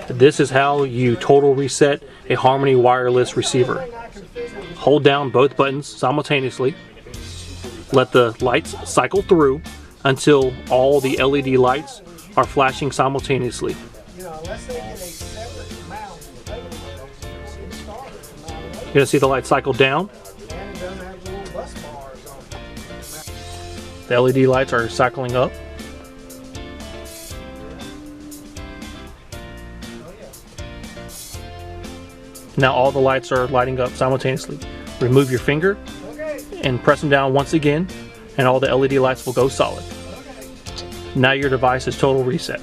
This is how you total reset a Harmony wireless receiver. Hold down both buttons simultaneously. Let the lights cycle through until all the LED lights are flashing simultaneously. You're going to see the light cycle down. The LED lights are cycling up. Now all the lights are lighting up simultaneously. Remove your finger and press them down once again, and all the LED lights will go solid. Now your device is total reset.